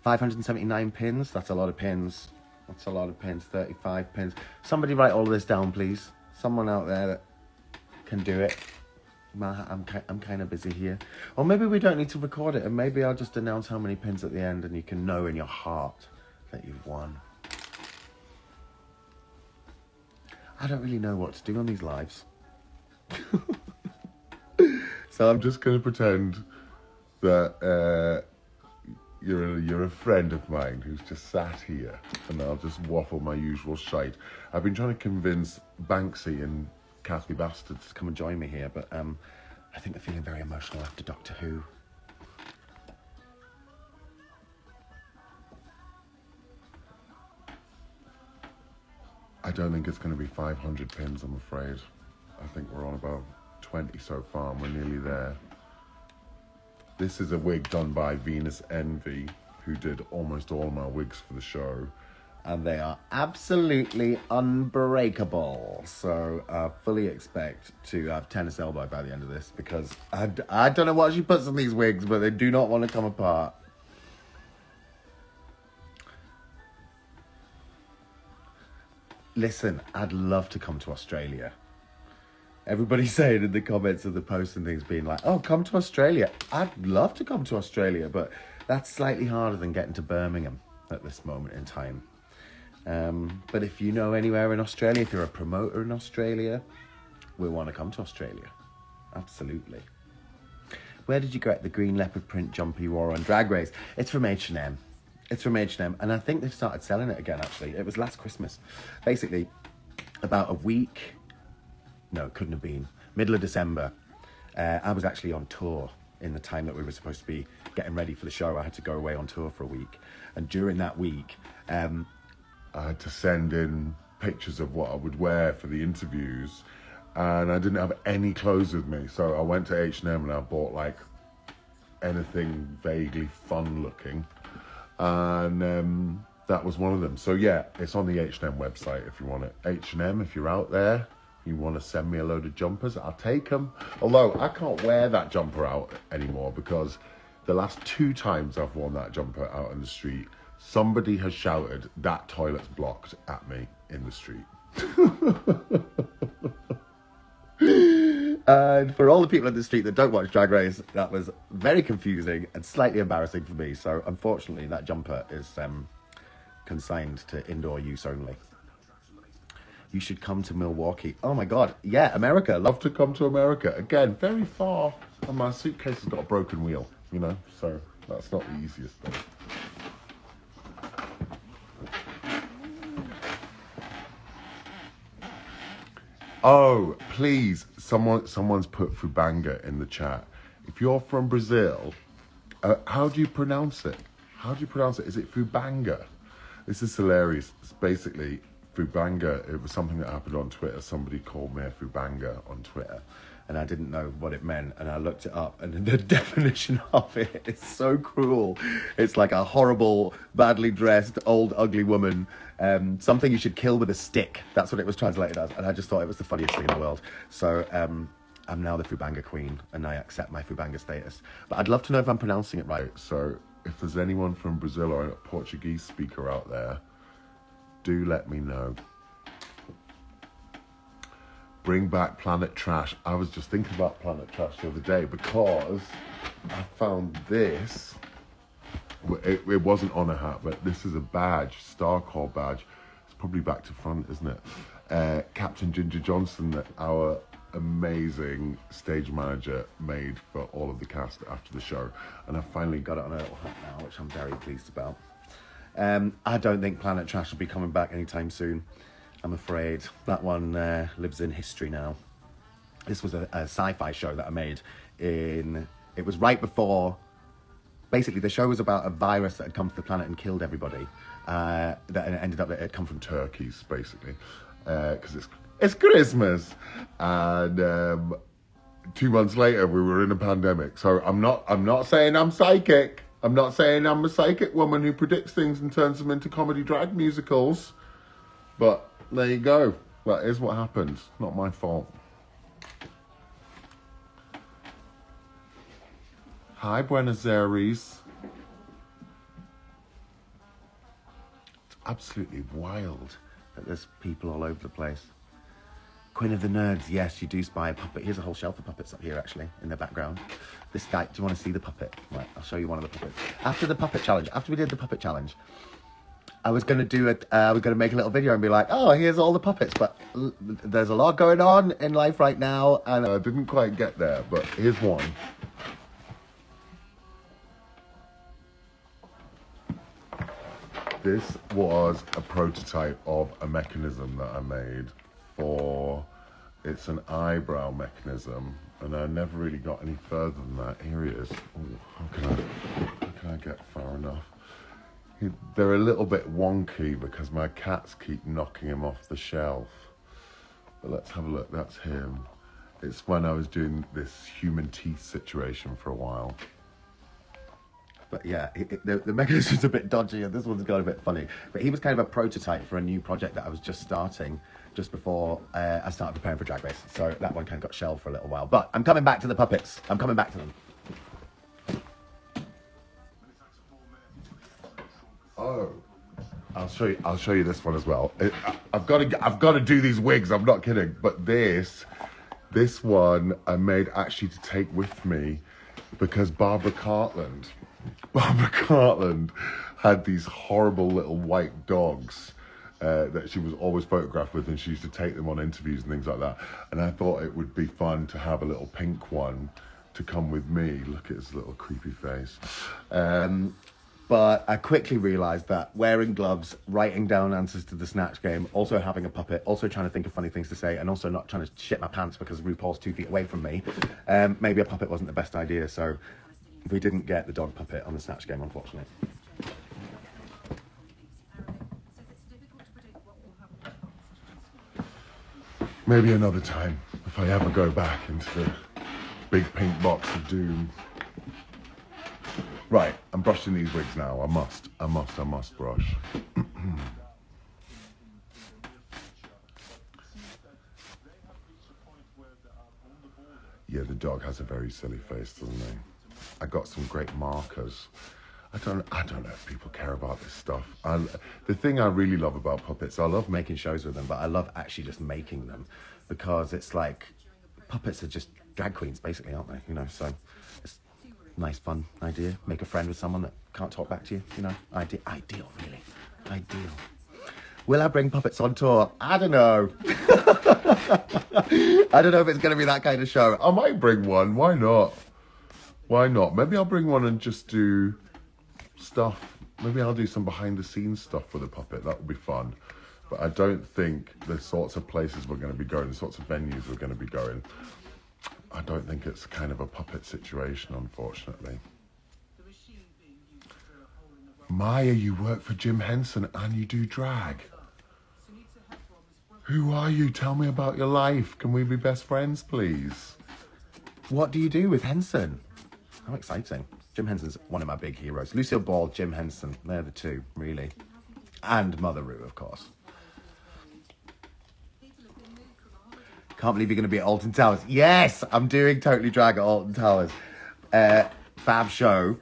579 pins. That's a lot of pins. That's a lot of pins. 35 pins. Somebody write all of this down, please. Someone out there that can do it. I'm kind of busy here. Or maybe we don't need to record it, and maybe I'll just announce how many pins at the end, and you can know in your heart that you've won. I don't really know what to do on these lives. So I'm just going to pretend that you're a friend of mine who's just sat here, and I'll just waffle my usual shite. I've been trying to convince Banksy and Kathy Bastards to come and join me here, but I think they're feeling very emotional after Doctor Who. I don't think it's going to be 500 pins, I'm afraid. I think we're on about 20 so far, and we're nearly there. This is a wig done by Venus Envy, who did almost all my wigs for the show. And they are absolutely unbreakable. So I fully expect to have tennis elbow by the end of this, because I don't know what she puts on these wigs, but they do not want to come apart. Listen, I'd love to come to Australia. Everybody's saying in the comments of the posts and things, being like, oh, come to Australia. I'd love to come to Australia, but that's slightly harder than getting to Birmingham at this moment in time. But if you know anywhere in Australia, if you're a promoter in Australia, we want to come to Australia. Absolutely. Where did you get the green leopard print jumper you wore on Drag Race? It's from H&M. It's from H&M, and I think they've started selling it again, actually. It was last Christmas. Basically, about a week... No, it couldn't have been. Middle of December. I was actually on tour in the time that we were supposed to be getting ready for the show. I had to go away on tour for a week. And during that week, I had to send in pictures of what I would wear for the interviews. And I didn't have any clothes with me. So I went to H&M and I bought like anything vaguely fun looking. And that was one of them. So yeah, it's on the H&M website if you want it. H&M, if you're out there, you want to send me a load of jumpers, I'll take them. Although I can't wear that jumper out anymore, because the last 2 times I've worn that jumper out in the street, somebody has shouted, that toilet's blocked, at me in the street. And for all the people in the street that don't watch Drag Race, that was very confusing and slightly embarrassing for me. So unfortunately, that jumper is consigned to indoor use only. You should come to Milwaukee. Oh my God, yeah, America. Love to come to America. Again, very far, and my suitcase has got a broken wheel, you know, so that's not the easiest thing. Oh, please, someone's put Fubanga in the chat. If you're from Brazil, how do you pronounce it? How do you pronounce it? Is it Fubanga? This is hilarious. It's basically Fubanga. It was something that happened on Twitter. Somebody called me a Fubanga on Twitter, and I didn't know what it meant, and I looked it up, and the definition of it is so cruel. It's like a horrible, badly dressed, old, ugly woman, something you should kill with a stick. That's what it was translated as, and I just thought it was the funniest thing in the world. So I'm now the Fubanga queen, and I accept my Fubanga status. But I'd love to know if I'm pronouncing it right. So if there's anyone from Brazil or a Portuguese speaker out there, do let me know. Bring back Planet Trash. I was just thinking about Planet Trash the other day, because I found this. It wasn't on a hat, but this is a badge, Star Call badge. It's probably back to front, isn't it? Captain Ginger Johnson, our amazing stage manager, made for all of the cast after the show. And I finally got it on a little hat now, which I'm very pleased about. I don't think Planet Trash will be coming back anytime soon. I'm afraid that one lives in history now. This was a sci-fi show that I made it was right before, basically the show was about a virus that had come to the planet and killed everybody. That ended up, it had come from turkeys, basically, because it's Christmas. And 2 months later, we were in a pandemic. So I'm not saying I'm psychic. I'm not saying I'm a psychic woman who predicts things and turns them into comedy drag musicals. But there you go. That is what happened. Not my fault. Hi, Buenos Aires. absolutely wild that there's people all over the place. Queen of the Nerds, yes, you do spy a puppet. Here's a whole shelf of puppets up here, actually, in the background. This guy, do you want to see the puppet? Right, I'll show you one of the puppets. After the puppet challenge, after we did the puppet challenge, I was going to do it, I was going to make a little video and be like, oh, here's all the puppets, but there's a lot going on in life right now, and I didn't quite get there, but here's one. This was a prototype of a mechanism that I made for, it's an eyebrow mechanism, and I never really got any further than that. Here he is. Ooh, how can I get far enough? They're a little bit wonky because my cats keep knocking him off the shelf. But let's have a look, that's him. It's when I was doing this human teeth situation for a while. But yeah, the mechanism's a bit dodgy and this one's got a bit funny. But he was kind of a prototype for a new project that I was just starting just before I started preparing for Drag Race. So that one kind of got shelved for a little while. But I'm coming back to the puppets. I'm coming back to them. Oh, I'll show you this one as well. I've got to do these wigs. I'm not kidding. But this one I made actually to take with me because Barbara Cartland had these horrible little white dogs that she was always photographed with, and she used to take them on interviews and things like that. And I thought it would be fun to have a little pink one to come with me. Look at his little creepy face. But I quickly realised that wearing gloves, writing down answers to the Snatch Game, also having a puppet, also trying to think of funny things to say, and also not trying to shit my pants because RuPaul's 2 feet away from me, maybe a puppet wasn't the best idea. So we didn't get the dog puppet on the Snatch Game, unfortunately. Maybe another time, if I ever go back into the big pink box of doom. Right, I'm brushing these wigs now. I must brush. Yeah, the dog has a very silly face, doesn't he? I got some great markers. I don't know if people care about this stuff. The thing I really love about puppets, I love making shows with them, but I love actually just making them because it's like, puppets are just drag queens basically, aren't they? You know, so it's a nice, fun idea. Make a friend with someone that can't talk back to you, you know? Ideal, really. Ideal. Will I bring puppets on tour? I don't know. I don't know if it's going to be that kind of show. I might bring one. Why not? Why not? Maybe I'll bring one and just do stuff. Maybe I'll do some behind the scenes stuff with a puppet. That would be fun. But I don't think the sorts of places we're going to be going, the sorts of venues we're going to be going, I don't think it's kind of a puppet situation, unfortunately. Maya, you work for Jim Henson and you do drag. Who are you? Tell me about your life. Can we be best friends, please? What do you do with Henson? How exciting. Jim Henson's one of my big heroes. Lucille Ball, Jim Henson, they're the two, really. And Mother Rue, of course. Can't believe you're going to be at Alton Towers. Yes, I'm doing Totally Drag at Alton Towers. Fab show.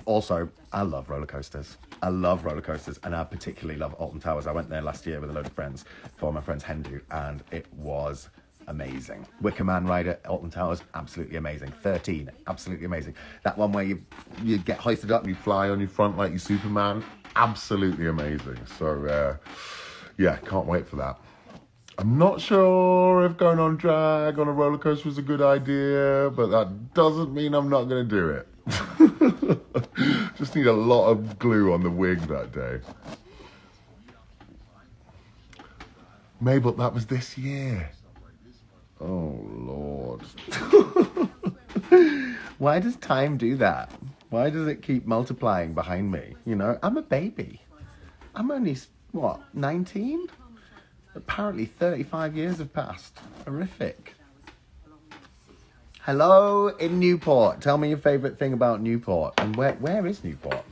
Also, I love roller coasters. I love roller coasters, and I particularly love Alton Towers. I went there last year with a load of friends for my friend's hen do, and it was amazing. Wicker Man ride at Alton Towers, absolutely amazing. 13, absolutely amazing. That one where you get hoisted up and you fly on your front like you Superman, absolutely amazing. So, yeah, can't wait for that. I'm not sure if going on drag on a roller coaster is a good idea, but that doesn't mean I'm not going to do it. Just need a lot of glue on the wig that day. Mabel, that was this year. Oh, Lord. Why does time do that? Why does it keep multiplying behind me? You know, I'm a baby. I'm only, what, 19? Apparently 35 years have passed. Horrific. Hello in Newport. Tell me your favourite thing about Newport. And where is Newport?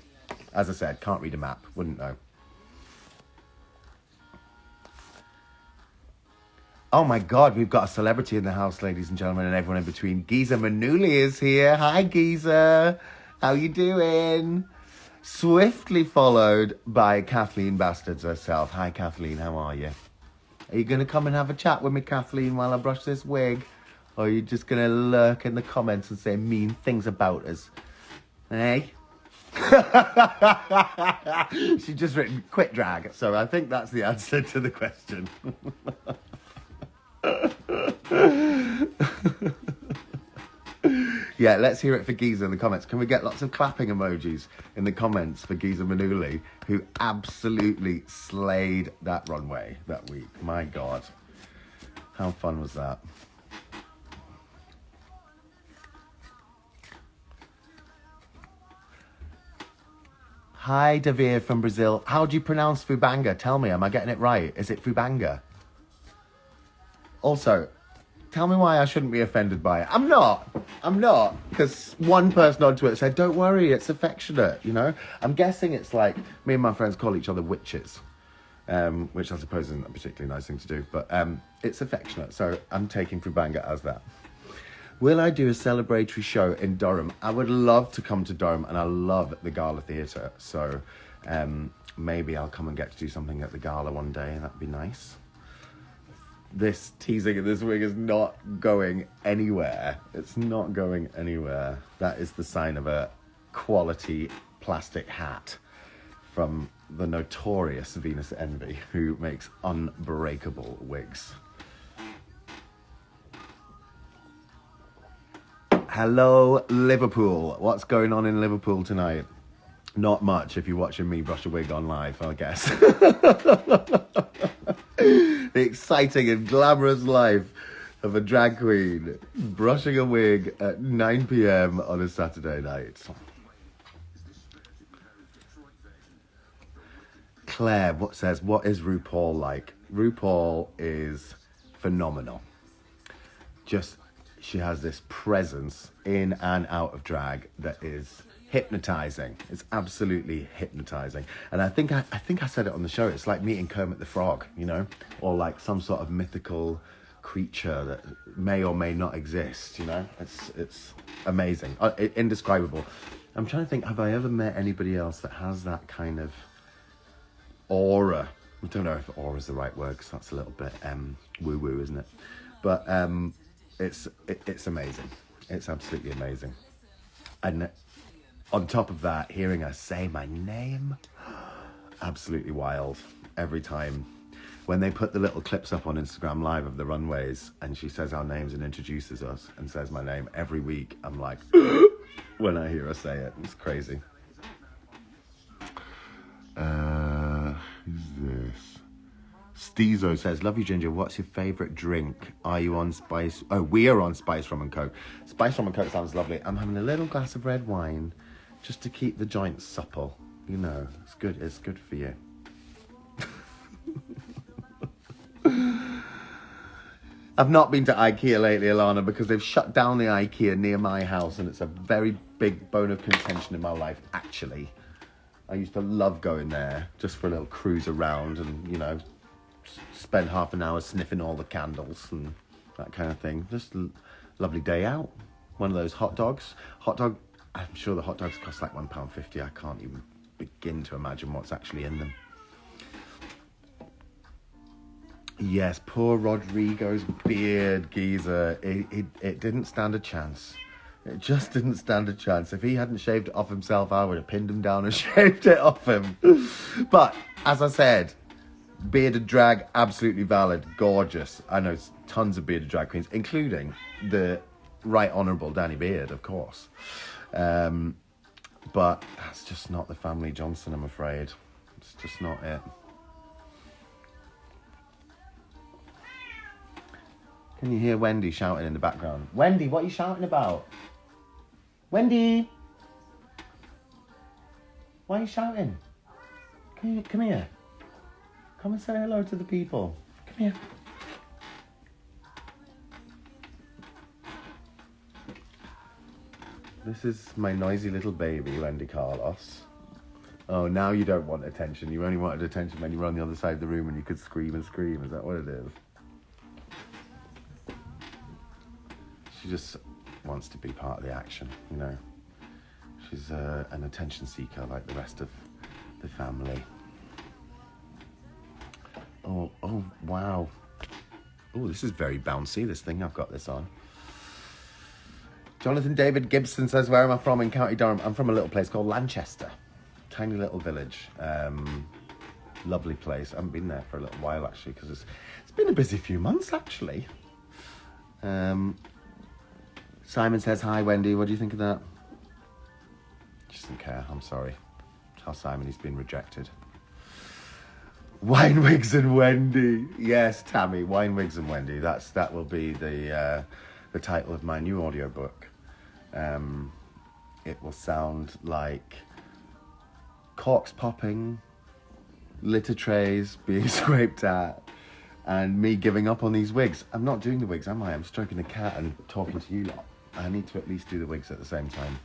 As I said, can't read a map. Wouldn't know. Oh my God, we've got a celebrity in the house, ladies and gentlemen, and everyone in between. Giza Manuli is here. Hi, Giza. How you doing? Swiftly followed by Kathleen Bastards herself. Hi, Kathleen, how are you? Are you going to come and have a chat with me, Kathleen, while I brush this wig? Or are you just going to lurk in the comments and say mean things about us? Hey? She's just written quit drag, so I think that's the answer to the question. Yeah, let's hear it for Giza in the comments. Can we get lots of clapping emojis in the comments for Giza Manuli, who absolutely slayed that runway that week? My God. How fun was that? Hi, Davir from Brazil. How do you pronounce Fubanga? Tell me, am I getting it right? Is it Fubanga? Also, tell me why I shouldn't be offended by it. I'm not, because one person on Twitter said, don't worry, it's affectionate, you know? I'm guessing it's like, me and my friends call each other witches, which I suppose isn't a particularly nice thing to do, but it's affectionate, so I'm taking Fubanga as that. Will I do a celebratory show in Durham? I would love to come to Durham, and I love the Gala Theatre, so maybe I'll come and get to do something at the Gala one day, and that'd be nice. This teasing of this wig is not going anywhere. It's not going anywhere. That is the sign of a quality plastic hat from the notorious Venus Envy, who makes unbreakable wigs. Hello, Liverpool. What's going on in Liverpool tonight? Not much if you're watching me brush a wig on live, I guess. The exciting and glamorous life of a drag queen brushing a wig at 9 p.m. on a Saturday night. Claire says, what is RuPaul like? RuPaul is phenomenal. She has this presence in and out of drag that is hypnotizing. It's absolutely hypnotizing. And I think I said it on the show. It's like meeting Kermit the Frog, you know, or like some sort of mythical creature that may or may not exist. You know, it's amazing, indescribable. I'm trying to think. Have I ever met anybody else that has that kind of aura? I don't know if aura is the right word, because that's a little bit woo woo, isn't it? But it's amazing. It's absolutely amazing. And on top of that, hearing her say my name, absolutely wild every time. When they put the little clips up on Instagram Live of the runways and she says our names and introduces us and says my name every week, I'm like, when I hear her say it, it's crazy. Who's this? Steezo says, love you, Ginger. What's your favourite drink? Are you on Spice? Oh, we are on Spice Rum and Coke. Spice Rum and Coke sounds lovely. I'm having a little glass of red wine just to keep the joints supple. You know, it's good. It's good for you. I've not been to IKEA lately, Alana, because they've shut down the IKEA near my house, and it's a very big bone of contention in my life, actually. I used to love going there just for a little cruise around and, you know, spend half an hour sniffing all the candles and that kind of thing. Just a lovely day out. One of those hot dogs. I'm sure the hot dogs cost like £1.50. I can't even begin to imagine what's actually in them. Yes, poor Rodrigo's beard, Giza. It didn't stand a chance. It just didn't stand a chance. If he hadn't shaved it off himself, I would have pinned him down and shaved it off him. But, as I said, bearded drag, absolutely valid, gorgeous. I know tons of bearded drag queens, including the Right Honourable Danny Beard, of course. But that's just not the family Johnson, I'm afraid. It's just not it. Can you hear Wendy shouting in the background? Wendy, what are you shouting about? Wendy! Why are you shouting? Come here. Come and say hello to the people. Come here. This is my noisy little baby, Wendy Carlos. Oh, now you don't want attention. You only wanted attention when you were on the other side of the room and you could scream and scream. Is that what it is? She just wants to be part of the action, you know. She's an attention seeker like the rest of the family. Oh, wow. Oh, this is very bouncy, this thing. I've got this on. Jonathan David Gibson says, where am I from in County Durham? I'm from a little place called Lanchester. Tiny little village. Lovely place. I haven't been there for a little while, actually, because it's been a busy few months, actually. Simon says, hi, Wendy. What do you think of that? Just doesn't care. I'm sorry. Tell Simon he's been rejected. Wine Wigs and Wendy. Yes, Tammy. Wine Wigs and Wendy. That will be the title of my new audiobook. It will sound like corks popping, litter trays being scraped at, and me giving up on these wigs. I'm not doing the wigs, am I? I'm stroking the cat and talking to you lot. I need to at least do the wigs at the same time.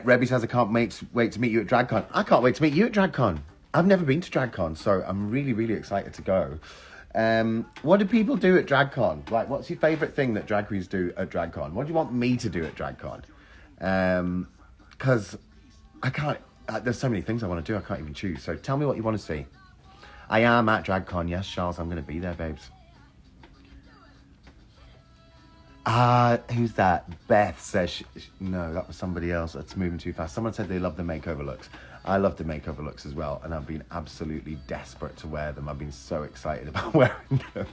Rebby says, I can't wait to meet you at DragCon. I can't wait to meet you at DragCon. I've never been to DragCon, so I'm really, really excited to go. What do people do at DragCon? Like, what's your favourite thing that drag queens do at DragCon? What do you want me to do at DragCon? Because I can't, there's so many things I want to do, I can't even choose. So tell me what you want to see. I am at DragCon. Yes, Charles, I'm going to be there, babes. Who's that? Beth says, no, that was somebody else. That's moving too fast. Someone said they love the makeover looks. I love the makeover looks as well, and I've been absolutely desperate to wear them. I've been so excited about wearing them.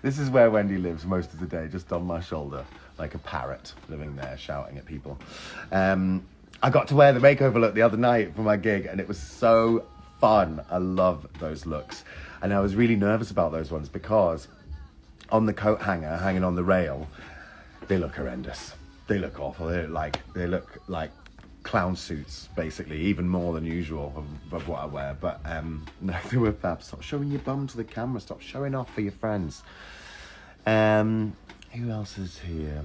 This is where Wendy lives most of the day, just on my shoulder, like a parrot living there, shouting at people. I got to wear the makeover look the other night for my gig, and it was so fun. I love those looks. And I was really nervous about those ones because on the coat hanger, hanging on the rail, they look horrendous. They look awful. They look like clown suits, basically, even more than usual of what I wear. But no, they were fab. Stop showing your bum to the camera. Stop showing off for your friends. Who else is here?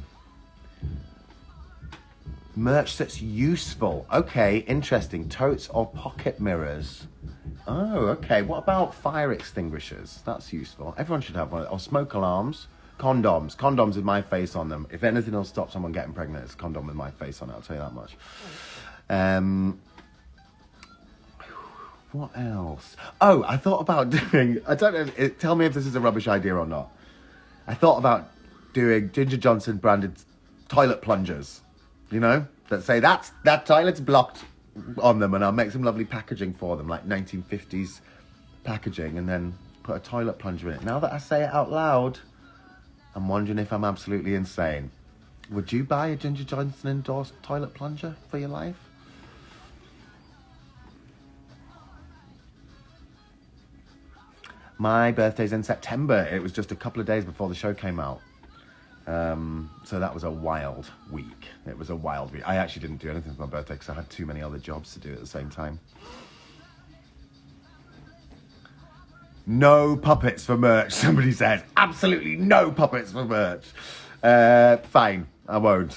Merch that's useful. Okay, interesting. Totes or pocket mirrors. Oh, okay. What about fire extinguishers? That's useful. Everyone should have one. Or smoke alarms. Condoms. Condoms with my face on them. If anything will stop someone getting pregnant, it's a condom with my face on it. I'll tell you that much. What else? Oh, I thought about doing... I don't know. Tell me if this is a rubbish idea or not. I thought about doing Ginger Johnson branded toilet plungers. You know? That say that toilet's blocked on them, and I'll make some lovely packaging for them, like 1950s packaging, and then put a toilet plunger in it. Now that I say it out loud... I'm wondering if I'm absolutely insane. Would you buy a Ginger Johnson endorsed toilet plunger for your life? My birthday's in September. It was just a couple of days before the show came out. So that was a wild week. It was a wild week. I actually didn't do anything for my birthday because I had too many other jobs to do at the same time. No puppets for merch, somebody says. Absolutely no puppets for merch. Fine, I won't.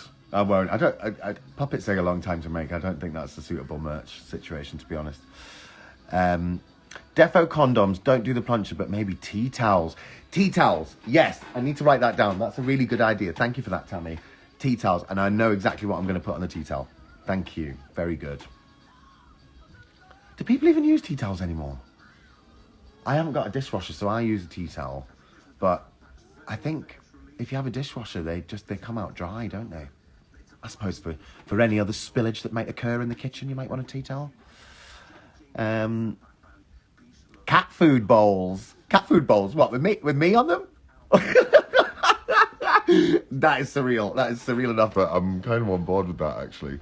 Puppets take a long time to make. I don't think that's a suitable merch situation, to be honest. Defo condoms, don't do the plunger, but maybe tea towels. Tea towels, yes, I need to write that down. That's a really good idea. Thank you for that, Tammy. Tea towels, and I know exactly what I'm going to put on the tea towel. Thank you, very good. Do people even use tea towels anymore? I haven't got a dishwasher, so I use a tea towel. But I think if you have a dishwasher, they come out dry, don't they? I suppose for any other spillage that might occur in the kitchen, you might want a tea towel. Cat food bowls. Cat food bowls, what, with me on them? That is surreal. That is surreal enough, but I'm kind of on board with that, actually.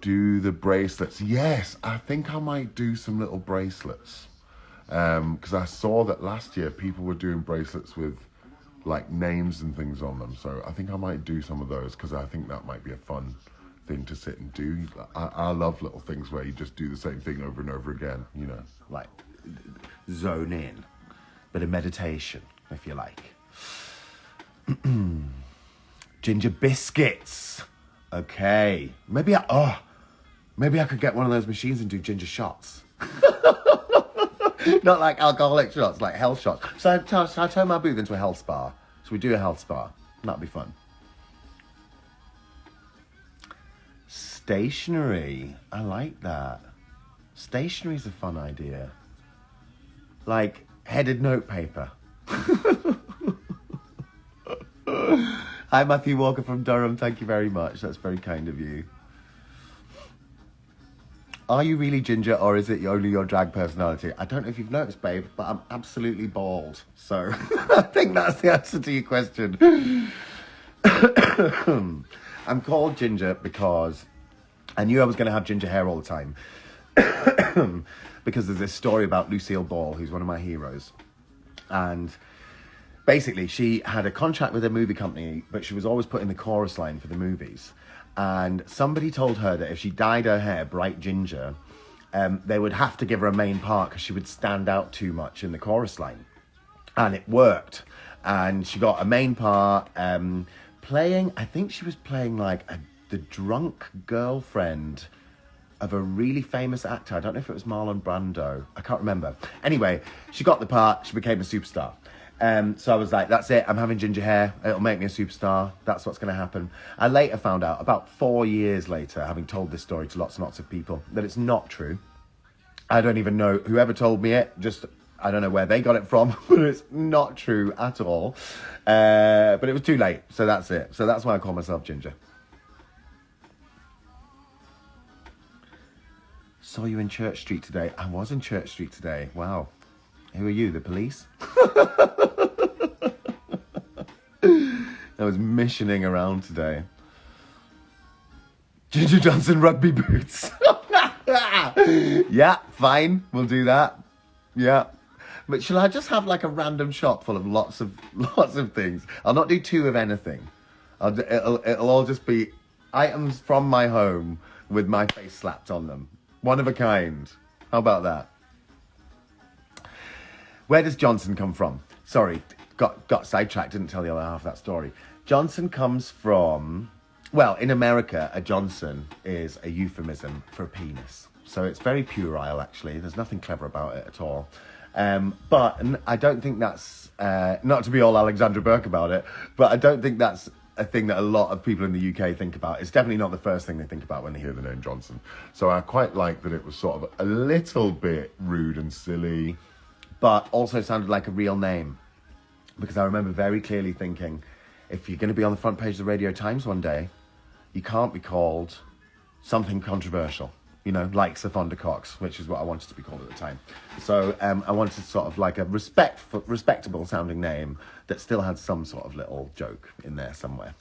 Do the bracelets. Yes, I think I might do some little bracelets. Because I saw that last year people were doing bracelets with like names and things on them. So I think I might do some of those because I think that might be a fun thing to sit and do. I love little things where you just do the same thing over and over again, you know. Like zone in. Bit of meditation, if you like. Ginger biscuits. Okay. Maybe I could get one of those machines and do ginger shots. Not like alcoholic shots, like health shots. So I turn my booth into a health spa. So we do a health spa. That'd be fun. Stationery. I like that. Stationery's a fun idea. Like headed notepaper. Hi, Matthew Walker from Durham. Thank you very much. That's very kind of you. Are you really ginger, or is it only your drag personality? I don't know if you've noticed, babe, but I'm absolutely bald. So I think that's the answer to your question. I'm called Ginger because I knew I was going to have ginger hair all the time. Because there's this story about Lucille Ball, who's one of my heroes. And basically, she had a contract with a movie company, but she was always putting the chorus line for the movies. And somebody told her that if she dyed her hair bright ginger, they would have to give her a main part because she would stand out too much in the chorus line. And it worked. And she got a main part playing, I think she was playing like the drunk girlfriend of a really famous actor. I don't know if it was Marlon Brando. I can't remember. Anyway, she got the part. She became a superstar. So I was like, that's it. I'm having ginger hair. It'll make me a superstar. That's what's going to happen. I later found out, about 4 years later, having told this story to lots and lots of people, that it's not true. I don't even know whoever told me it. Just, I don't know where they got it from, but it's not true at all. But it was too late. So that's it. So that's why I call myself Ginger. Saw you in Church Street today. I was in Church Street today. Wow. Who are you, the police? I was missioning around today. Ginger Johnson rugby boots. Yeah, fine. We'll do that. Yeah. But shall I just have like a random shop full of lots of things? I'll not do two of anything. It'll all just be items from my home with my face slapped on them. One of a kind. How about that? Where does Johnson come from? Sorry, got sidetracked, didn't tell the other half of that story. Johnson comes from, well, in America, a Johnson is a euphemism for a penis. So it's very puerile, actually. There's nothing clever about it at all. But I don't think that's, not to be all Alexandra Burke about it, but I don't think that's a thing that a lot of people in the UK think about. It's definitely not the first thing they think about when they hear the name Johnson. So I quite like that it was sort of a little bit rude and silly, but also sounded like a real name. Because I remember very clearly thinking, if you're going to be on the front page of the Radio Times one day, you can't be called something controversial, you know, like Sir Fonda Cox, which is what I wanted to be called at the time. So I wanted sort of like a respectable sounding name that still had some sort of little joke in there somewhere.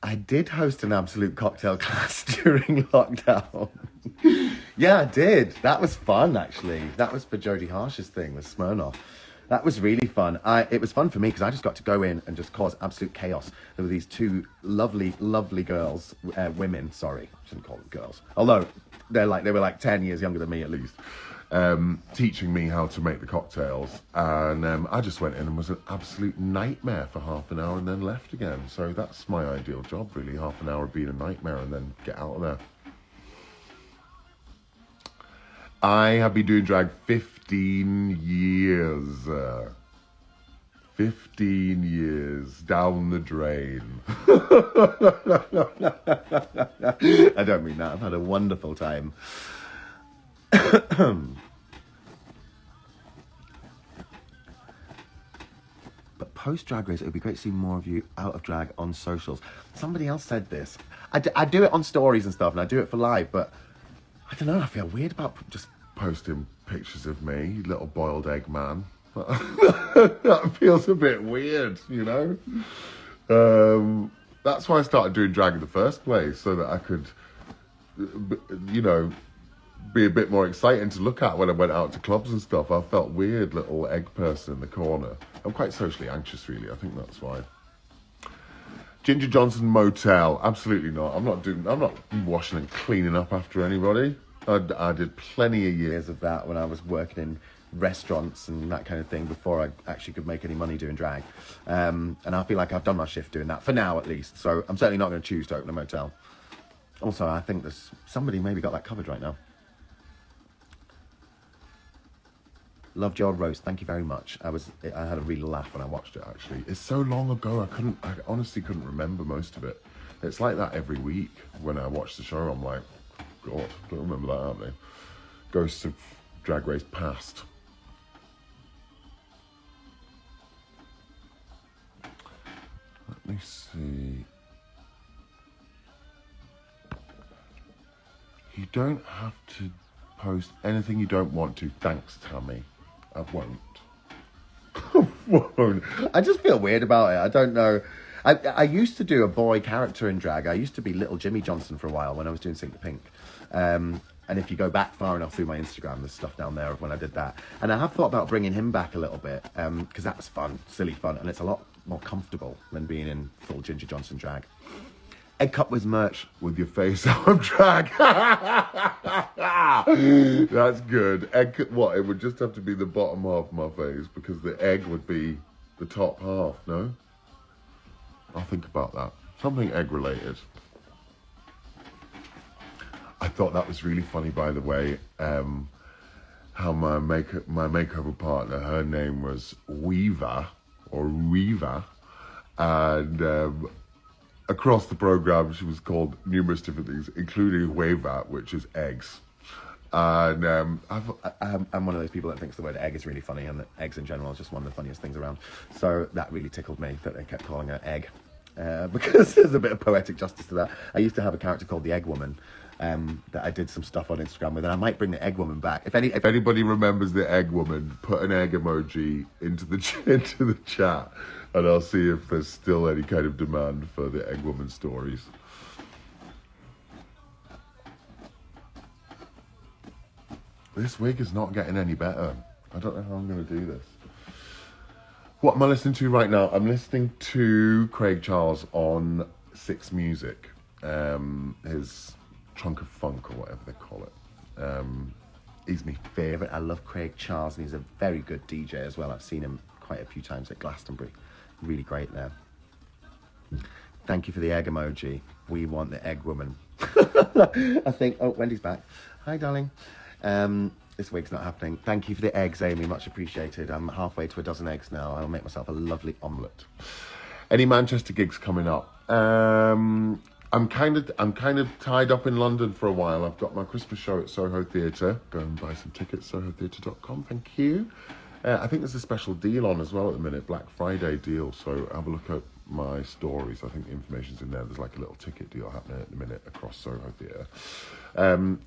I did host an absolute cocktail class during lockdown. Yeah, I did. That was fun, actually. That was for Jodie Harsh's thing with Smirnoff. That was really fun. It was fun for me because I just got to go in and just cause absolute chaos. There were these two lovely, lovely girls, women, sorry, I shouldn't call them girls. Although they were like 10 years younger than me at least, teaching me how to make the cocktails. And I just went in and was an absolute nightmare for half an hour and then left again. So that's my ideal job, really. Half an hour being a nightmare and then get out of there. I have been doing drag 15 years. 15 years down the drain. I don't mean that. I've had a wonderful time. But post Drag Race, it would be great to see more of you out of drag on socials. Somebody else said this. I do it on stories and stuff, and I do it for live, but I don't know, I feel weird about just posting pictures of me, little boiled egg man. That feels a bit weird, you know? That's why I started doing drag in the first place, so that I could, you know, be a bit more exciting to look at when I went out to clubs and stuff. I felt weird, little egg person in the corner. I'm quite socially anxious, really. I think that's why. Ginger Johnson Motel, absolutely not. I'm not washing and cleaning up after anybody. I did plenty of years of that when I was working in restaurants and that kind of thing before I actually could make any money doing drag. And I feel like I've done my shift doing that, for now at least. So I'm certainly not going to choose to open a motel. Also, I think there's somebody maybe got that covered right now. Loved your roast. Thank you very much. I had a real laugh when I watched it, actually. It's so long ago, I honestly couldn't remember most of it. It's like that every week when I watch the show. I'm like, God, don't remember that happening. Ghosts of Drag Race Past. Let me see. You don't have to post anything you don't want to. Thanks, Tammy. I won't. Won't. I just feel weird about it. I don't know. I used to do a boy character in drag. I used to be Little Jimmy Johnson for a while when I was doing Sink the Pink. And if you go back far enough through my Instagram, there's stuff down there of when I did that. And I have thought about bringing him back a little bit, because that was fun, silly fun, and it's a lot more comfortable than being in full Ginger Johnson drag. Egg cup with merch with your face on drag. That's good. What? It would just have to be the bottom half of my face because the egg would be the top half, no? I'll think about that. Something egg related. I thought that was really funny, by the way, how my makeover partner, her name was Weaver, and across the program she was called numerous different things, including Waver, which is eggs. And I'm one of those people that thinks the word egg is really funny, and that eggs in general is just one of the funniest things around. So that really tickled me that they kept calling her Egg, because there's a bit of poetic justice to that. I used to have a character called the Egg Woman, that I did some stuff on Instagram with, and I might bring the Egg Woman back. If anybody remembers the Egg Woman, put an egg emoji into the chat, and I'll see if there's still any kind of demand for the Egg Woman stories. This wig is not getting any better. I don't know how I'm going to do this. What am I listening to right now? I'm listening to Craig Charles on Six Music, his Trunk of Funk or whatever they call it. He's my favourite. I love Craig Charles, and he's a very good DJ as well. I've seen him quite a few times at Glastonbury. Really great there. Thank you for the egg emoji. We want the Egg Woman. I think, oh, Wendy's back. Hi, darling. This wig's not happening. Thank you for the eggs, Amy. Much appreciated. I'm halfway to a dozen eggs now. I'll make myself a lovely omelette. Any Manchester gigs coming up? I'm kind of tied up in London for a while. I've got my Christmas show at Soho Theatre. Go and buy some tickets, sohotheatre.com. Thank you. I think there's a special deal on as well at the minute, Black Friday deal. So have a look at my stories. I think the information's in there. There's like a little ticket deal happening at the minute across Soho Theatre.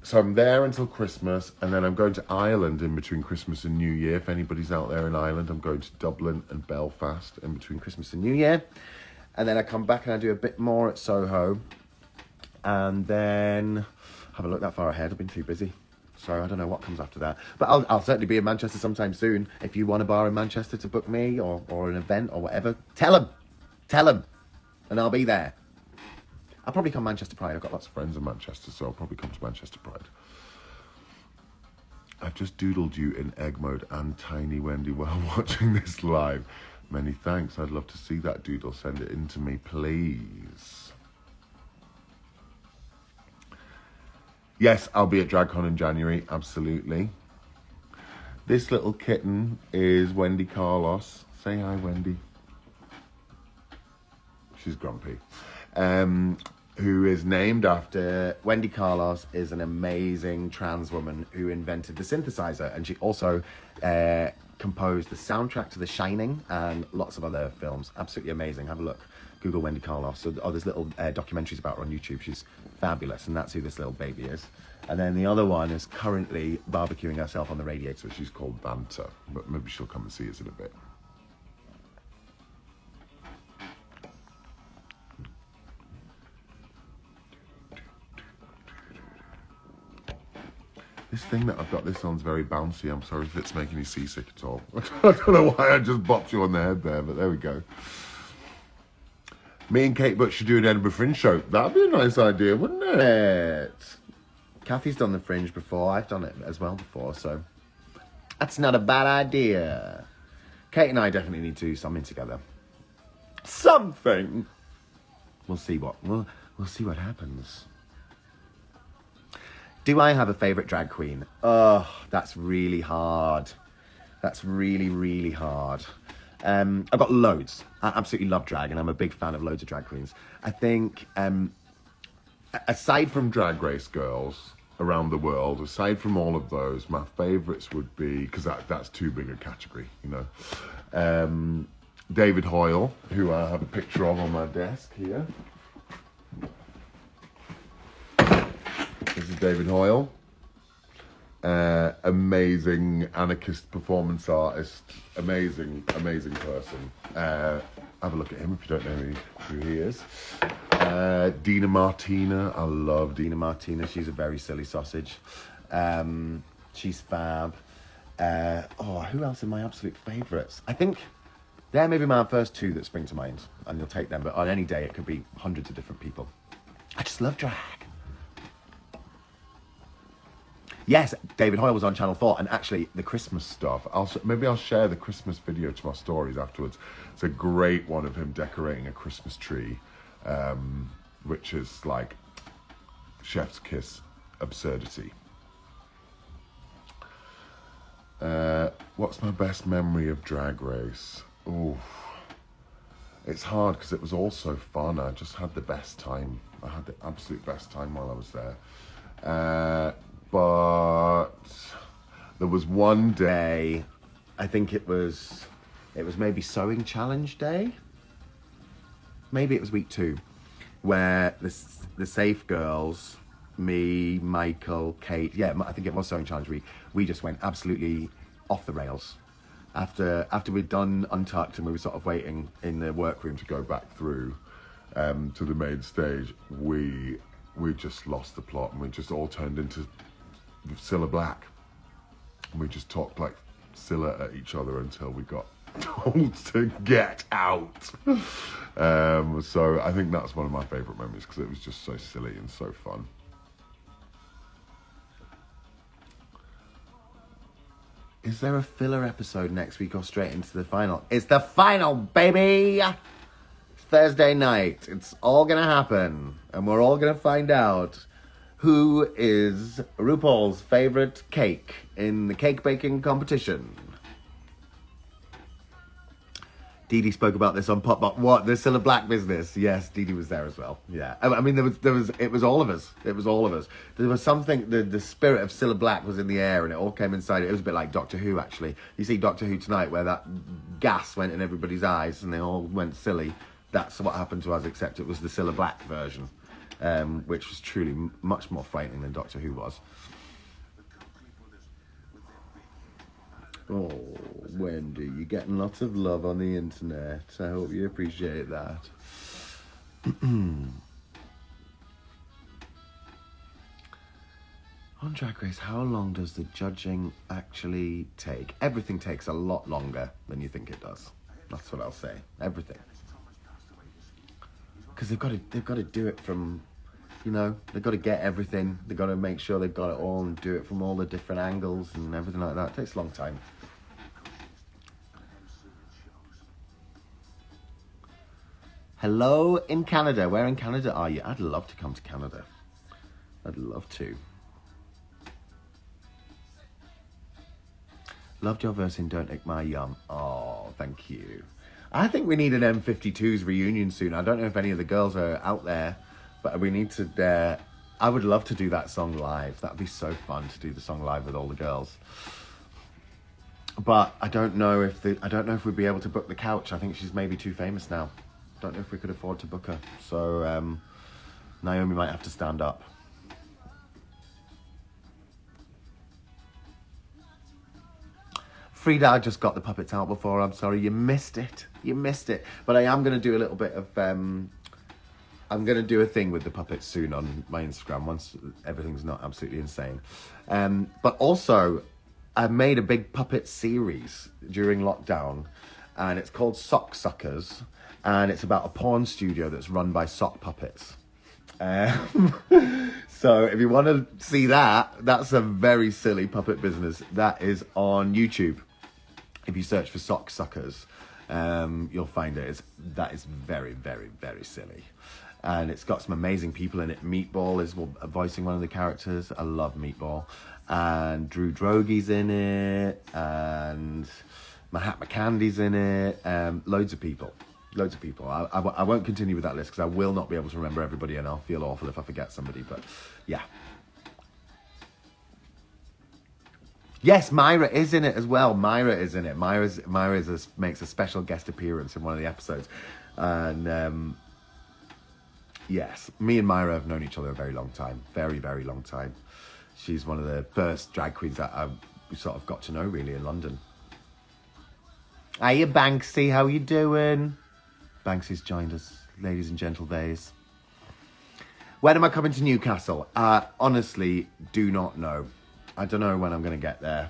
So I'm there until Christmas, and then I'm going to Ireland in between Christmas and New Year. If anybody's out there in Ireland, I'm going to Dublin and Belfast in between Christmas and New Year. And then I come back and I do a bit more at Soho. And then haven't looked that far ahead. I've been too busy. So I don't know what comes after that. But I'll certainly be in Manchester sometime soon. If you want a bar in Manchester to book me or an event or whatever, tell them, and I'll be there. I'll probably come Manchester Pride. I've got lots of friends in Manchester, so I'll probably come to Manchester Pride. I've just doodled you in egg mode and Tiny Wendy while watching this live. Many thanks. I'd love to see that doodle. Send it in to me, please. Yes, I'll be at DragCon in January, absolutely. This little kitten is Wendy Carlos. Say hi, Wendy. She's grumpy. Who is named after... Wendy Carlos is an amazing trans woman who invented the synthesizer, and she also composed the soundtrack to The Shining and lots of other films. Absolutely amazing. Have a look. Google Wendy Carlos. So, there's little documentaries about her on YouTube. She's fabulous, and that's who this little baby is. And then the other one is currently barbecuing herself on the radiator. She's called Banter, but maybe she'll come and see us in a bit. This thing that I've got this on's very bouncy. I'm sorry if it's making you seasick at all. I don't know why I just bopped you on the head there, but there we go. Me and Kate Butt should do an Edinburgh Fringe show. That'd be a nice idea, wouldn't it? Kathy's done the Fringe before. I've done it as well before, so that's not a bad idea. Kate and I definitely need to do something together. Something. We'll see what we'll see what happens. Do I have a favourite drag queen? Oh, that's really hard. That's really, really hard. I've got loads. I absolutely love drag, and I'm a big fan of loads of drag queens. I think, aside from Drag Race girls around the world, aside from all of those, my favourites would be, because that's too big a category, you know. David Hoyle, who I have a picture of on my desk here. This is David Hoyle. Amazing anarchist performance artist, amazing person. Have a look at him if you don't know who he is. Dina Martina, I love Dina Martina. She's a very silly sausage. She's fab. Who else are my absolute favourites? I think they're maybe my first two that spring to mind, and you'll take them. But on any day, it could be hundreds of different people. I just love drag. Yes, David Hoyle was on Channel 4, and actually the Christmas stuff, maybe I'll share the Christmas video to my stories afterwards. It's a great one of him decorating a Christmas tree, which is like chef's kiss absurdity. What's my best memory of Drag Race? Ooh, it's hard because it was all so fun. I just had the best time. I had the absolute best time while I was there. But there was one day, I think it was maybe sewing challenge day. Maybe it was week 2, where the Safe Girls, me, Michael, Kate, yeah, I think it was sewing challenge week. We just went absolutely off the rails. After we'd done Untucked and we were sort of waiting in the workroom to go back through to the main stage, we just lost the plot and we just all turned into Cilla Black. And we just talked like Cilla at each other until we got told to get out. So I think that's one of my favourite memories because it was just so silly and so fun. Is there a filler episode next week or straight into the final? It's the final, baby! Thursday night. It's all gonna happen. And we're all gonna find out who is RuPaul's favourite cake in the cake baking competition. Dee Dee spoke about this on Pop Up. What? The Cilla Black business. Yes, Dee Dee was there as well. Yeah. I mean, it was all of us. It was all of us. There was something, the spirit of Cilla Black was in the air and it all came inside. It was a bit like Doctor Who, actually. You see Doctor Who tonight where that gas went in everybody's eyes and they all went silly. That's what happened to us, except it was the Cilla Black version. Which was truly much more frightening than Doctor Who was. Oh, Wendy, you're getting lots of love on the internet. I hope you appreciate that. On Drag Race, how long does the judging actually take? Everything takes a lot longer than you think it does. That's what I'll say. Everything. Because they've got to do it from, you know, they've got to get everything. They've got to make sure they've got it all and do it from all the different angles and everything like that. It takes a long time. Hello in Canada. Where in Canada are you? I'd love to come to Canada. I'd love to. Loved your verse in Don't Lick My Yum. Oh, thank you. I think we need an M52's reunion soon. I don't know if any of the girls are out there, but we need to, I would love to do that song live. That'd be so fun to do the song live with all the girls. But I don't know if we'd be able to book the couch. I think she's maybe too famous now. Don't know if we could afford to book her. So Naomi might have to stand up. Frida, I just got the puppets out before. I'm sorry, you missed it. You missed it. But I am going to do a little bit of... I'm going to do a thing with the puppets soon on my Instagram once everything's not absolutely insane. But also, I made a big puppet series during lockdown, and it's called Sock Suckers, and it's about a porn studio that's run by sock puppets. So if you want to see that, that's a very silly puppet business. That is on YouTube. If you search for Sock Suckers, You'll find that is very, very, very silly. And it's got some amazing people in it. Meatball is voicing one of the characters. I love Meatball. And Drew Drogy's in it. And Mahatma Candy's in it. Loads of people. Loads of people. I won't continue with that list because I will not be able to remember everybody and I'll feel awful if I forget somebody. But yeah. Yes, Myra is in it as well. Myra is in it. Myra makes a special guest appearance in one of the episodes. And yes, me and Myra have known each other a very long time. Very, very long time. She's one of the first drag queens that I sort of got to know, really, in London. Hiya, Banksy. How you doing? Banksy's joined us, ladies and gentlemen. When am I coming to Newcastle? Honestly, do not know. I don't know when I'm going to get there.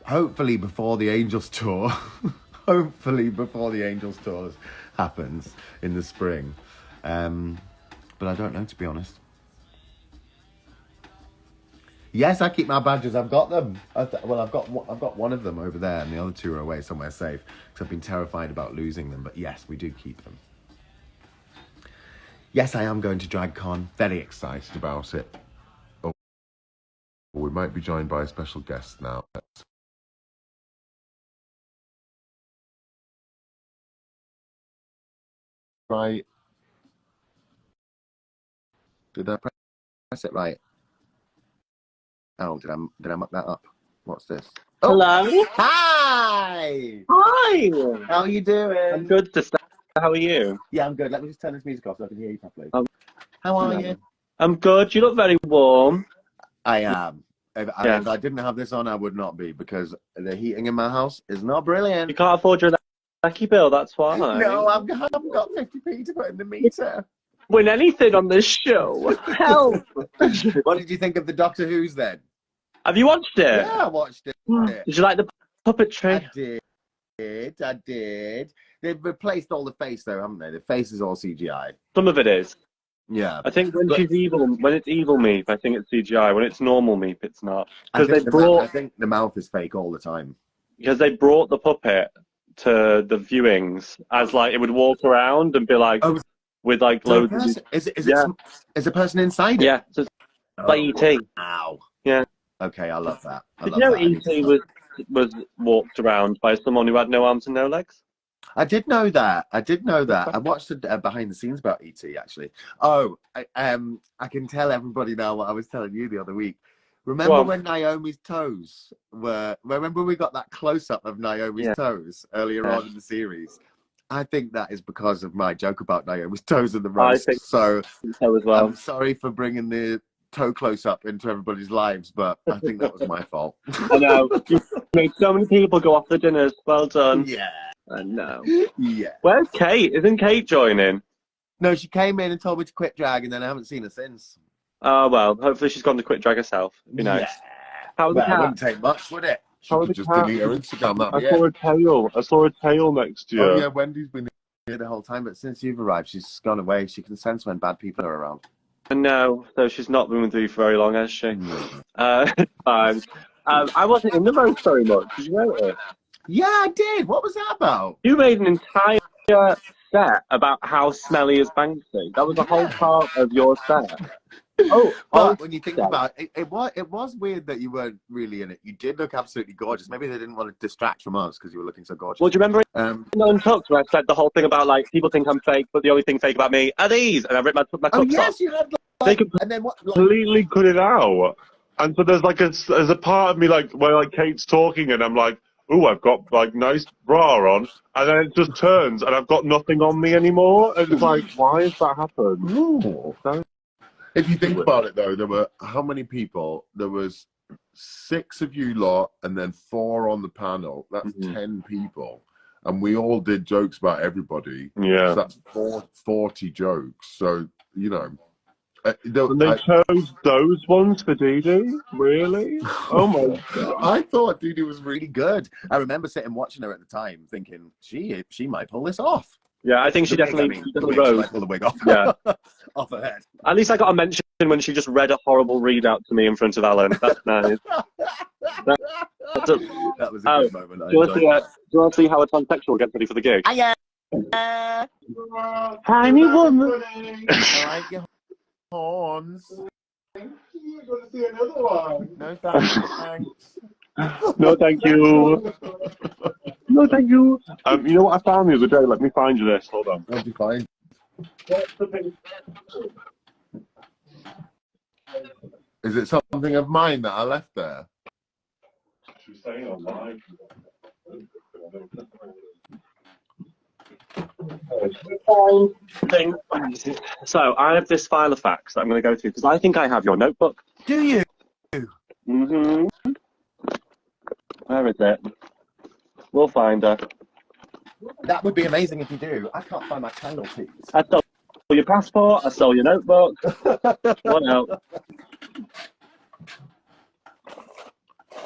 Hopefully before the Angels tour. Hopefully before the Angels tour happens in the spring. But I don't know, to be honest. Yes, I keep my badges. I've got them. I've got one of them over there, and the other two are away somewhere safe because I've been terrified about losing them. But yes, we do keep them. Yes, I am going to DragCon. Very excited about it. Oh, we might be joined by a special guest now. Right. Did I press it right? Oh, did I muck that up? What's this? Oh. Hello. Hi. Hi. How are you doing? I'm good, sister. How are you? Yeah, I'm good. Let me just turn this music off so I can hear you properly. How are you? I'm good. You look very warm. I am. If I didn't have this on, I would not be, because the heating in my house is not brilliant. You can't afford your lucky bill, that's why. No, I haven't got 50p to put in the meter. Win anything on this show. Help. What did you think of the Doctor Who's then? Have you watched it? Yeah, I watched it. Did you like the puppetry? I did. They've replaced all the face though, haven't they? The face is all CGI. Some of it is. Yeah. I think when it's evil Meep, I think it's CGI. When it's normal Meep, it's not. I think the mouth is fake all the time. Because they brought the puppet to the viewings as like it would walk around and be like with like loads. Is a person inside it? Yeah. So like E.T. Wow. Yeah. Okay, I love that. Did you know E.T. was walked around by someone who had no arms and no legs? I did know that. I watched the behind the scenes about E.T. actually. Oh, I can tell everybody now what I was telling you the other week. Remember when Naomi's toes were? Remember we got that close up of Naomi's toes earlier on in the series. I think that is because of my joke about Naomi's toes in the roast. I think so as well. I'm sorry for bringing the toe close up into everybody's lives, but I think that was my fault. I know. You made so many people go off the dinners. Well done. Yeah. I know. Yeah. Where's Kate? Isn't Kate joining? No, she came in and told me to quit drag, and then I haven't seen her since. Oh, well, hopefully she's gone to quit drag herself. It'd be nice. Yeah. How was the cat? It wouldn't take much, would it? She could just delete her Instagram. I saw her tail next year. Oh, yeah, Wendy's been here the whole time, but since you've arrived, she's gone away. She can sense when bad people are around. No, so she's not been with you for very long, has she? Fine. I wasn't in the roast very much. Did you know it? Yeah, I did. What was that about? You made an entire set about how smelly is Banksy. That was the whole part of your set. But when you think about it, it was weird that you weren't really in it. You did look absolutely gorgeous. Maybe they didn't want to distract from us because you were looking so gorgeous. Well, do you remember No Untucked where I said the whole thing about like people think I'm fake, but the only thing fake about me are these, and I ripped my cups off. You had and then what? Completely cut it out. And so there's like there's a part of me like where like Kate's talking and I'm like, oh, I've got like nice bra on, and then it just turns and I've got nothing on me anymore. And it's like, why has that happened? Ooh. If you think about it though, there were how many people? There was 6 of you lot and then 4 on the panel. That's 10 people. And we all did jokes about everybody. Yeah. So that's 40 jokes. So, you know. And they chose those ones for Dee Dee? Really? Oh my God. I thought Dee Dee was really good. I remember sitting watching her at the time thinking, she might pull this off. Yeah, I think she definitely rose. Pull the wig off. Yeah. Off her head. At least I got a mention when she just read a horrible readout to me in front of Alan. That's nice. That's a, That was a oh, good moment. do you want to see how a transsexual gets ready for the gig? Hiya! Tiny woman. I like your horns. You're going to see another one. No thanks. No, thank you. No, thank you. You know what I found the other day? Let me find you this. Hold on. That'll be fine. Is it something of mine that I left there? She's saying online. So I have this file of facts that I'm going to go through because I think I have your notebook. Do you? Mm-hmm. Where is it? We'll find her. That would be amazing if you do. I can't find my candlekeys. I stole your passport. I stole your notebook. What else?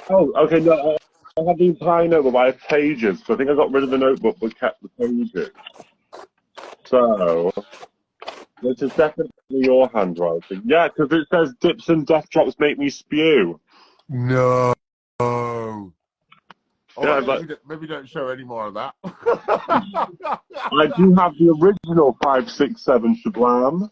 Oh, okay. No, I have the entire notebook, but I have pages. So I think I got rid of the notebook, but kept the pages. So this is definitely your handwriting. Yeah, because it says dips and death drops make me spew. No. Yeah, Oh, maybe don't show any more of that. I do have the original 567 Shablam.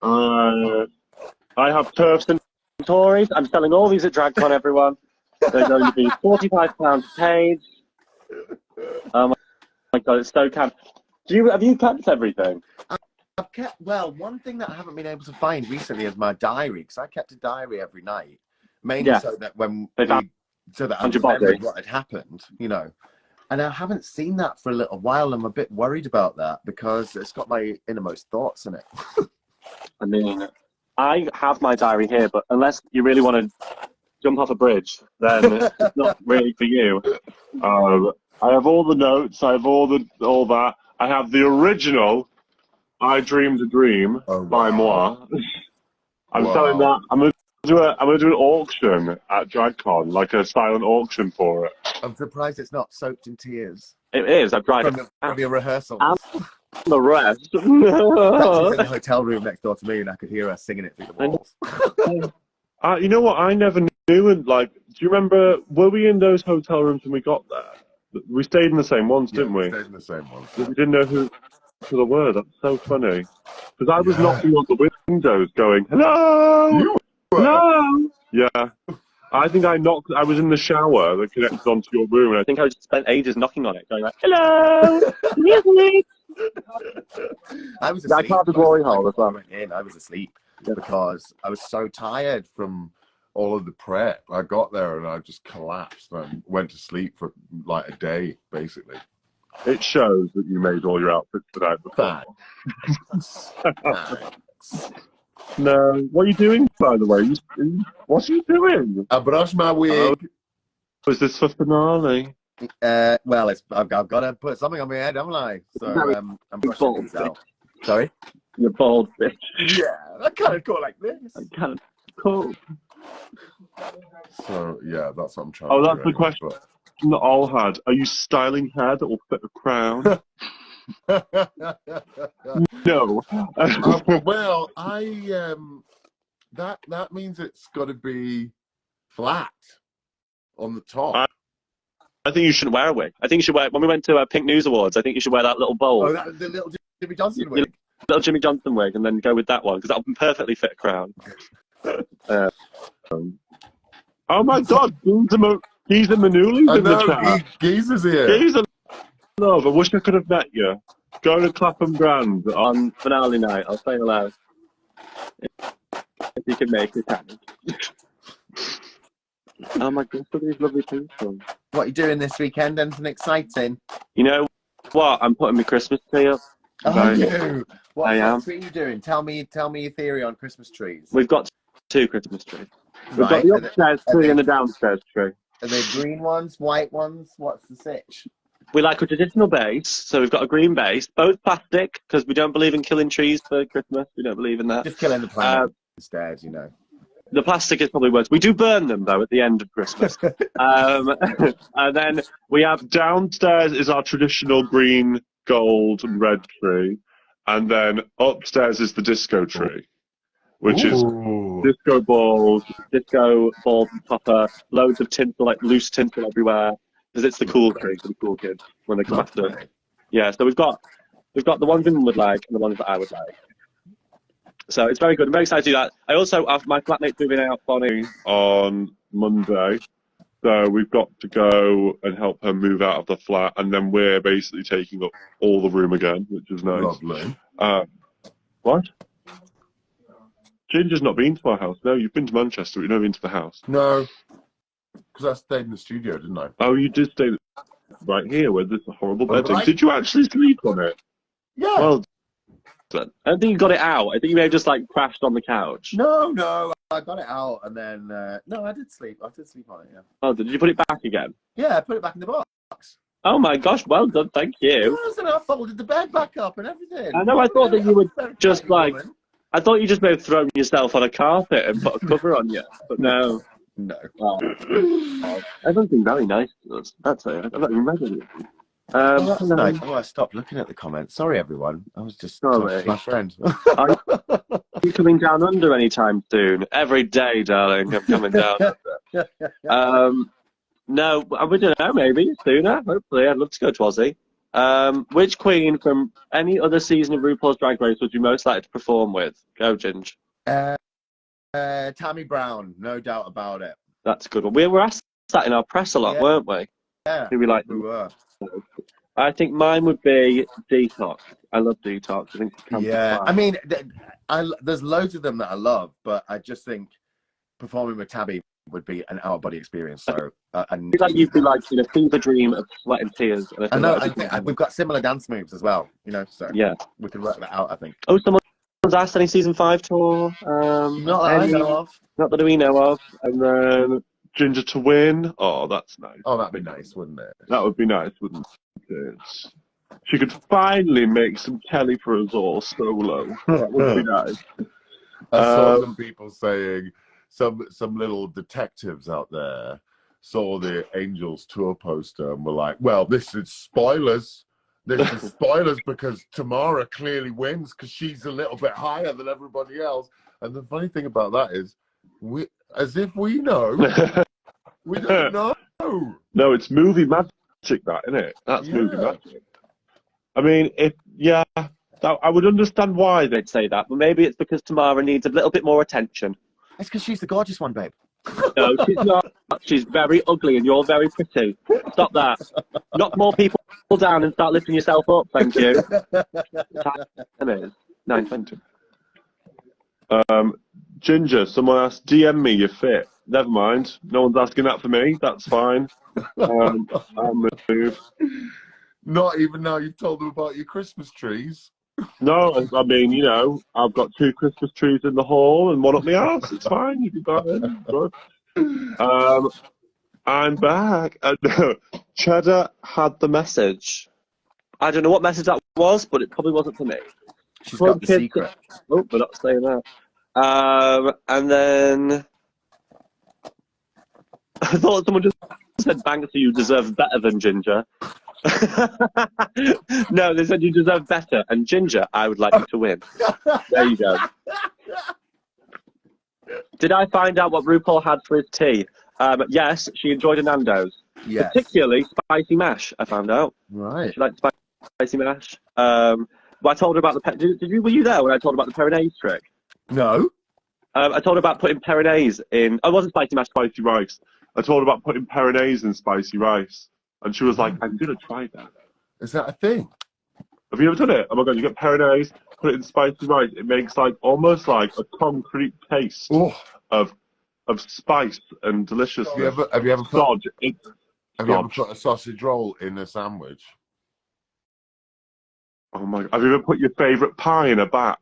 I have turfs and Tories. I'm selling all these at DragCon, everyone. They're going to be £45 a page. Oh my god, it's so camp. Have you kept everything? I've kept, well, one thing that I haven't been able to find recently is my diary, because I kept a diary every night, mainly so that so that I remembered what had happened, you know. And I haven't seen that for a little while. I'm a bit worried about that because it's got my innermost thoughts in it. I mean, I have my diary here, but unless you really want to jump off a bridge, then it's not really for you. I have all the notes. I have all that. I have the original I Dreamed a Dream by moi. I'm selling that. I'm gonna do an auction at DragCon, like a silent auction for it. I'm surprised it's not soaked in tears. It is. I've tried from your rehearsals. And the rest. She's in the hotel room next door to me, and I could hear her singing it through the walls. You know what? I never knew. And like, do you remember? Were we in those hotel rooms when we got there? We stayed in the same ones, didn't we? We stayed in the same ones. We didn't know who they were. That's so funny. Because I was knocking on the windows, going, "Hello, hello." Yeah. I think I knocked. I was in the shower that connected onto your room, and I think I just spent ages knocking on it, going like, "Hello, music." I was asleep. I can't the glory hole as well. I was asleep because I was so tired from all of the prep. I got there and I just collapsed and went to sleep for like a day, basically. It shows that you made all your outfits tonight before. No. What are you doing, by the way? What are you doing? I brushed my wig. Was this for finale? Well, I've got to put something on my head, haven't I? So I'm brushing these out. Sorry? You're bald, bitch. Yeah, I kind of go like this. I kind of cool. So yeah, that's what I'm trying. Oh, that's the question that all had. Are you styling hair that will fit a crown? No. Well, that means it's got to be flat on the top. I think you shouldn't wear a wig. I think you should wear, when we went to Pink News Awards, I think you should wear that little bowl. Oh, the little Jimmy Johnson wig. Little Jimmy Johnson wig, and then go with that one, because that would perfectly fit a crown. Oh my god, Geezer Manuli's in the chat. Geezer's here. Geezer, love, I wish I could have met you. Go to Clapham Grand on finale night. I'll say aloud. If you can make it happen. Oh my god, look at these lovely people. What are you doing this weekend? Anything exciting? You know what? I'm putting my Christmas tree up. Oh, you? What I am. tree are you doing? Tell me your theory on Christmas trees. We've got 2 Christmas trees. We've Right. got the upstairs tree and the downstairs tree. Are they green ones, white ones? What's the sitch? We like a traditional base, so we've got a green base, both plastic, because we don't believe in killing trees for Christmas. We don't believe in that. Just killing the planet instead, you know. The plastic is probably worse. We do burn them, though, at the end of Christmas. And then we have... Downstairs is our traditional green, gold, and red tree. And then upstairs is the disco tree, which is disco balls, disco balls and topper, loads of tinsel, like loose tinsel everywhere, because it's the cool thing for the cool kids when they come after. Lovely. Yeah, so we've got the ones women would like and the ones that I would like. So it's very good. I'm very excited to do that. I also have my flatmate's moving out on Monday. So we've got to go and help her move out of the flat, and then we're basically taking up all the room again, which is nice. Lovely. What? Ginger's not been to our house. No, you've been to Manchester, but you've never been to the house. No, because I stayed in the studio, didn't I? Oh, you did stay right here where there's a horrible bedding. Right. Did you actually sleep on it? Yeah. Well, I don't think you got it out. I think you may have just like crashed on the couch. No, I got it out and then no, I did sleep. I did sleep on it. Yeah. Oh, did you put it back again? Yeah, I put it back in the box. Oh my gosh, well done, thank you. Yes, and I folded the bed back up and everything. I know. I thought that you would Very just pretty like. woman. I thought you just may have thrown yourself on a carpet and put a cover on you, but no. No. Oh, everything's very nice to us. That's it. I've not even read it. Oh, that's nice. Oh, I stopped looking at the comments. Sorry, everyone. I was just talking to my friend. Are you coming down under anytime soon? Every day, darling. I'm coming down under. No, we don't know. Maybe sooner. Hopefully, I'd love to go to Aussie. Which queen from any other season of RuPaul's Drag Race would you most like to perform with? Go, Ginge. Tammy Brown, no doubt about it. That's a good one. We were asked that in our press a lot, weren't we? Yeah, Who we like? we were. I think mine would be Detox. I love Detox. I think Yeah, I mean, there's loads of them that I love, but I just think performing with Tabby would be an out-of-body experience. So, and it's like you'd be like in a fever dream of sweat and tears. And I know. I think we've got similar dance moves as well. You know, so yeah, we can work that out. I think. Oh, someone's asked any season 5 tour. Not that I know of. Not that we know of. and then Ginger to win. Oh, that's nice. Oh, that'd be nice, wouldn't it? That would be nice, wouldn't it? She could finally make some telly for us all solo. That would be nice. I saw some people saying, some little detectives out there saw the Angels tour poster and were like, well, this is spoilers. This is spoilers because Tamara clearly wins because she's a little bit higher than everybody else. And the funny thing about that is, as if we know, we don't know. No, it's movie magic, that, isn't it? That's movie magic. I mean, I would understand why they'd say that, but maybe it's because Tamara needs a little bit more attention. It's because she's the gorgeous one, babe. No, she's not. She's very ugly and you're very pretty. Stop that. Knock more people down and start lifting yourself up, thank you. It is 9:20. Ginger, someone asked, DM me, you're fit. Never mind. No one's asking that for me. That's fine. I'll move. Not even now you've told them about your Christmas trees. No, I mean, you know, I've got 2 Christmas trees in the hall and one up my house. It's fine. You can go ahead. Good. I'm back. Cheddar had the message. I don't know what message that was, but it probably wasn't for me. She's got the secret. Oh, we're not saying that. And then I thought someone just said, "Banks, you deserve better than Ginger." No, they said you deserve better, and Ginger, I would like you to win. There you go. Did I find out what RuPaul had for his tea? Yes, she enjoyed a Nando's. Yes. Particularly spicy mash, I found out. Right. She liked spicy mash. Well, I told her about the... Were you there when I told her about the Peronaise trick? No. I told her about putting Peronaise in... Oh, it wasn't spicy mash. Spicy rice. I told her about putting Peronaise in spicy rice. And she was like, I'm going to try that. Is that a thing? Have you ever done it? Oh my God, you get Peronaise, put it in spicy rice. It makes like almost like a concrete paste of spice and deliciousness. Have you ever put Stodge. a sausage roll in a sandwich? Oh my God. Have you ever put your favourite pie in a bap?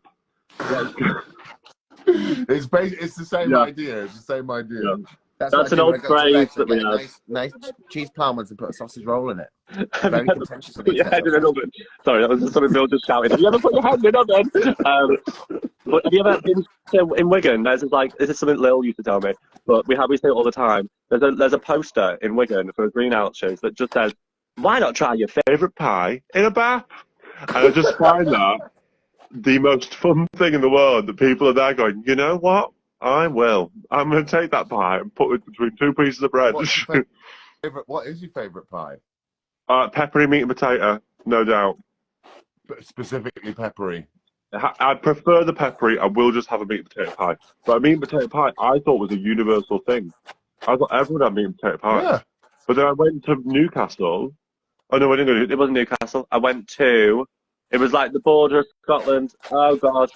It's the same idea. It's the same idea. Yeah. That's an old phrase that we have. Nice cheese plamons and put a sausage roll in it. Very contentious. Put your head in an oven. Sorry, that was something Bill just shouted. Have you ever put your head in an oven? But have you ever been in Wigan? This is something Lil used to tell me, but we say it all the time. There's a poster in Wigan for a green out shows that just says, "Why not try your favourite pie in a bath?" And I just find that the most fun thing in the world, that people are there going, you know what? I will. I'm going to take that pie and put it between two pieces of bread. What is your favourite pie? Peppery meat and potato, no doubt. But specifically peppery. I prefer the peppery. I will just have a meat and potato pie. But a meat and potato pie, I thought was a universal thing. I thought everyone had meat and potato pie. Yeah. But then I went to Newcastle. Oh no, I didn't go to. It wasn't Newcastle. I went to. It was like the border of Scotland. Oh God.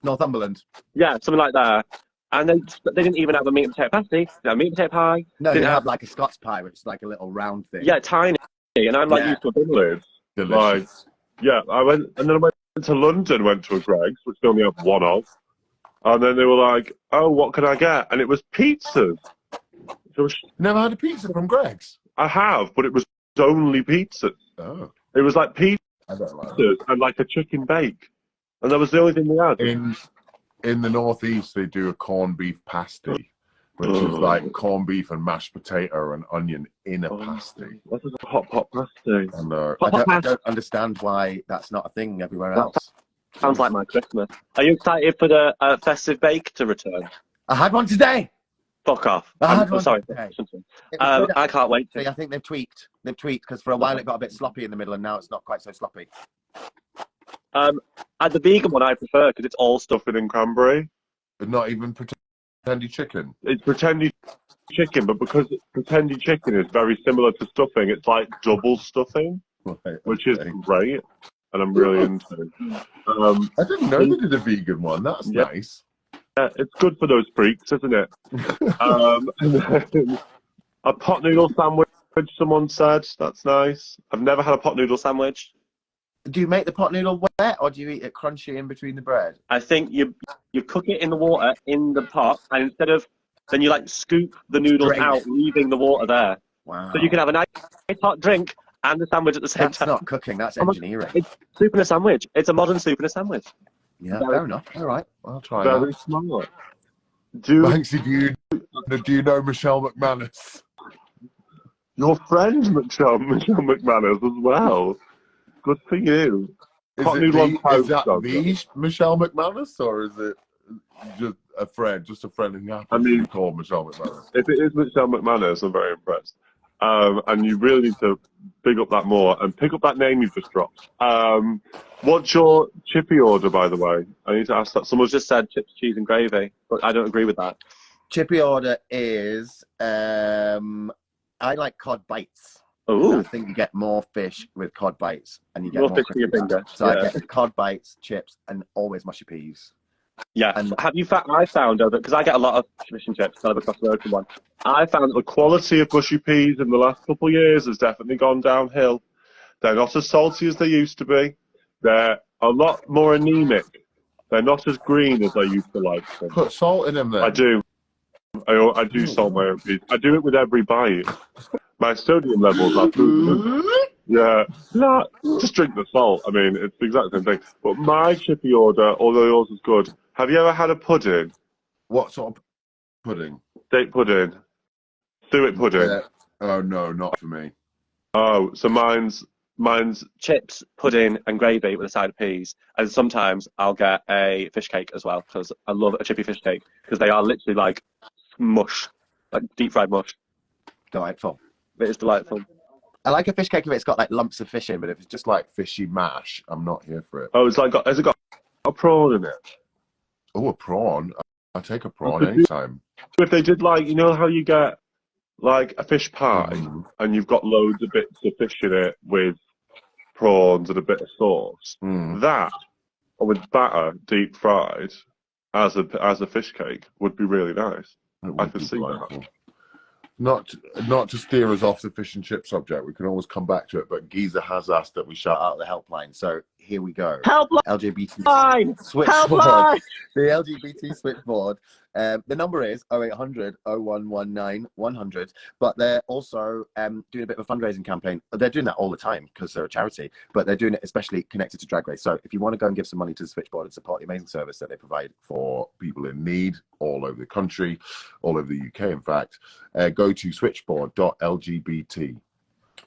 Northumberland. Yeah, something like that. And they didn't even have a meat and potato pasty. They had a meat and potato pie. No, you Didn't have like a Scots pie, which is like a little round thing. Yeah, tiny. And I'm like Yeah. used to a big lid. Delicious. Yeah, I went, and then I went to London, went to a Greg's, which they only have one of. And then they were like, oh, what can I get? And it was pizzas. So Never had a pizza from Greg's? I have, but it was only pizzas. Oh. It was like pizzas I don't like that. and like a chicken bake. And that was the only thing they had. In the northeast, they do a corned beef pasty, which is like corned beef and mashed potato and onion in a pasty. What is a hot pot pasty? And I don't understand why that's not a thing everywhere else. Sounds like my Christmas. Are you excited for the festive bake to return? I had one today. Fuck off. I had one sorry. today. It was good. I can't wait See, to. I think they've tweaked because for a while it got a bit sloppy in the middle, and now it's not quite so sloppy. The vegan one I prefer because it's all stuff. Stuffing in cranberry. but not even pretendy chicken. It's pretendy chicken, but because pretendy chicken is very similar to stuffing, it's like double stuffing, which is great, and I'm really into it. I didn't know they did a vegan one. That's nice. Yeah, it's good for those freaks, isn't it? And then a pot noodle sandwich, someone said. That's nice. I've never had a pot noodle sandwich. Do you make the pot noodle wet, or do you eat it crunchy in between the bread? I think you cook it in the water in the pot, and instead of then you like scoop the noodles Drain out, it. leaving the water there. Wow. So you can have a nice hot drink and a sandwich at the same That's time. not cooking. That's Oh my- engineering. It's soup and a sandwich. It's a modern soup and a sandwich. Yeah, fair enough. All right. I'll try Very that. smart. Banksy, do you know Michelle McManus? Your friend Michelle McManus as well. Good for you. Is Pot noodle on that toast, the Michelle McManus, or is it just a friend who happens to be called Michelle McManus? If it is Michelle McManus, I'm very impressed. And you really need to big up that more and pick up that name you've just dropped. What's your chippy order, by the way? I need to ask that. Someone's just said chips, cheese, and gravy, but I don't agree with that. Chippy order is I like cod bites. Ooh. I think you get more fish with cod bites, and you get More more fish for your crispy finger. bites. So Yeah. I get cod bites, chips, and always mushy peas. Yeah. And- Have you found? I found that because I get a lot of fish and chips, kind of across the road from one. I found The quality of mushy peas in the last couple of years has definitely gone downhill. They're not as salty as they used to be. They're a lot more anemic. They're not as green as I used to like them. Put salt in them then. I do. I do salt my own peas. I do it with every bite. My sodium levels are through. Yeah. No, just drink the salt. I mean, it's the exact same thing. But my chippy order, although yours is good, have you ever had a pudding? What sort of pudding? Date pudding? Suet pudding? Oh no, not for me. Oh, so mine's chips, pudding, and gravy with a side of peas. And sometimes I'll get a fish cake as well because I love a chippy fish cake because they are literally like mush, like deep fried mush. Delightful. It is delightful. I like a fish cake if it's got like lumps of fish in, but if it's Just like fishy mash, I'm not here for it. Oh, has it got a prawn in it? Oh, a prawn. I'll take a prawn anytime. If they did like, you know how you get like a fish pie Mhm. and you've got loads of bits of fish in it with prawns and a bit of sauce, Mm. that or with batter deep fried as a fish cake would be really nice. It would I could be see that. delightful. Not to steer us off the fish and chip subject, we can always come back to it, but Giza has asked that we shout out the helpline, so here we go. Helpline! LGBT switchboard. Helpline! The LGBT switchboard. The number is 0800 0119 100, but they're also doing a bit of a fundraising campaign. They're doing that all the time because they're a charity, but they're doing it especially connected to Drag Race. So if you want to go and give some money to the switchboard and support the amazing service that they provide for people in need all over the country, all over the UK, in fact, go to switchboard.lgbt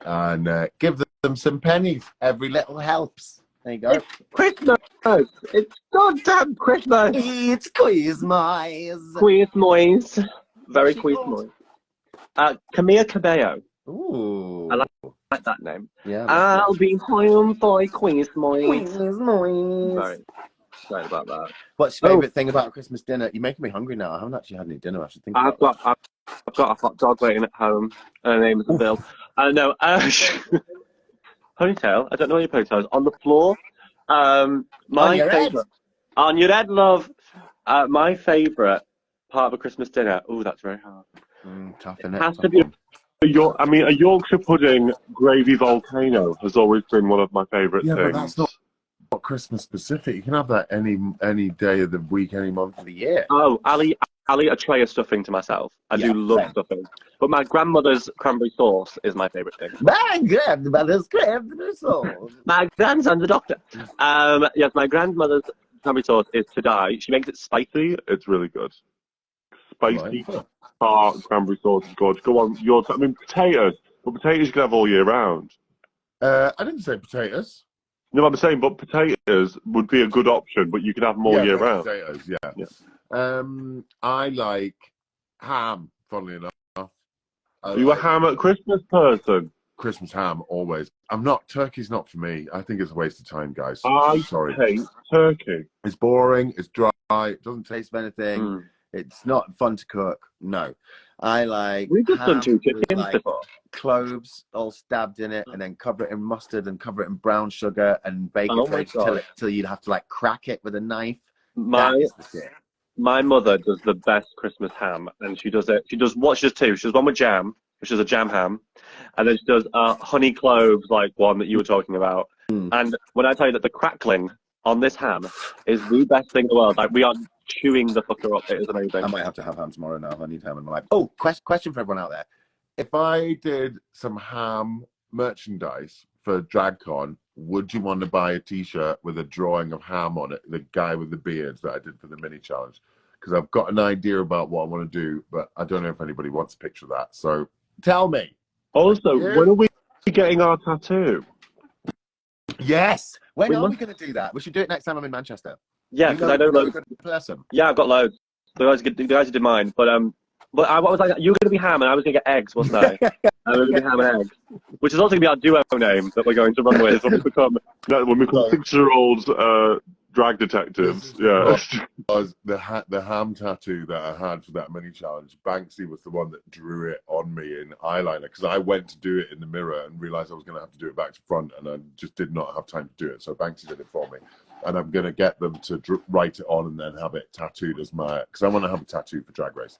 and give them some pennies. Every little helps. There you go. Christmas! It's goddamn Christmas! It's Christmas. Christmas. Very What's she Christmas. Camilla Cabello. Ooh. I like that name. Yeah. I'll be home for Christmas. Christmas. Very excited about that. What's your favourite thing about a Christmas dinner? You're making me hungry now. I haven't actually had any dinner. I should think I've about got a hot dog waiting at home. Her name is Bill. No, ponytail. I don't know your ponytail is on the floor. My your head. favourite. On your head, love. My favourite part of a Christmas dinner. Oh, that's very hard. Tough, innit? Has to be. A Yorkshire pudding gravy volcano has always been one of my favourite things. But that's not Christmas specific. You can have that any day of the week, any month of the year. Oh, Ali, a tray of stuffing to myself. I do love stuffing. But my grandmother's cranberry sauce is my favourite thing. My grandmother's cranberry sauce. My grandson's a doctor. Yes, my grandmother's cranberry sauce is to die. She makes it spicy. It's really good. Spicy, tart cranberry sauce is good. Go on, potatoes. But potatoes you can have all year round. I didn't say potatoes. No, I'm saying, but potatoes would be a good option, but you can have them all year round. Potatoes, I like ham, funnily enough. Are you a ham at Christmas person? Christmas ham, always. Turkey's not for me. I think it's a waste of time, guys. I Sorry. hate turkey. It's boring, it's dry, it doesn't taste Taste of anything. It's not fun to cook. No. I like We've just done 2 chickens like before. cloves all stabbed in it and then cover it in mustard and cover it in brown sugar and bake Oh it my God. till you'd have to like crack it with a knife. My That is the shit. my mother does the best Christmas ham, and she does it. She does two. She does one with jam, which is a jam ham, and then she does honey cloves, like one that you were talking about. And when I tell you that the crackling on this ham is the best thing in the world, like we are chewing the fucker up. It is amazing. I might have to have ham tomorrow now. I need ham in my life. Oh, question for everyone out there. If I did some ham merchandise for DragCon, would you want to buy a t-shirt with a drawing of ham on it, the guy with the beard that I did for the mini challenge? Because I've got an idea about what I want to do, but I don't know if anybody wants a picture of that. So tell me. Also, when are we getting our tattoo? Yes. When are must- we going to do that? We should do it next time I'm in Manchester. Yeah, because I know a loads. good person. Yeah, I've got loads. The guys who did mine, but what was like? You were going to be ham, and I was going to get eggs, wasn't I? I was going to be ham and eggs, which is also going to be our duo name that we're going to run with when we become 6-year-olds drag detectives. Yeah. Was the ham tattoo that I had for that mini challenge, Banksy was the one that drew it on me in eyeliner, because I went to do it in the mirror and realized I was going to have to do it back to front, and I just did not have time to do it. So Banksy did it for me, and I'm going to get them to write it on and then have it tattooed as because I want to have a tattoo for Drag Race.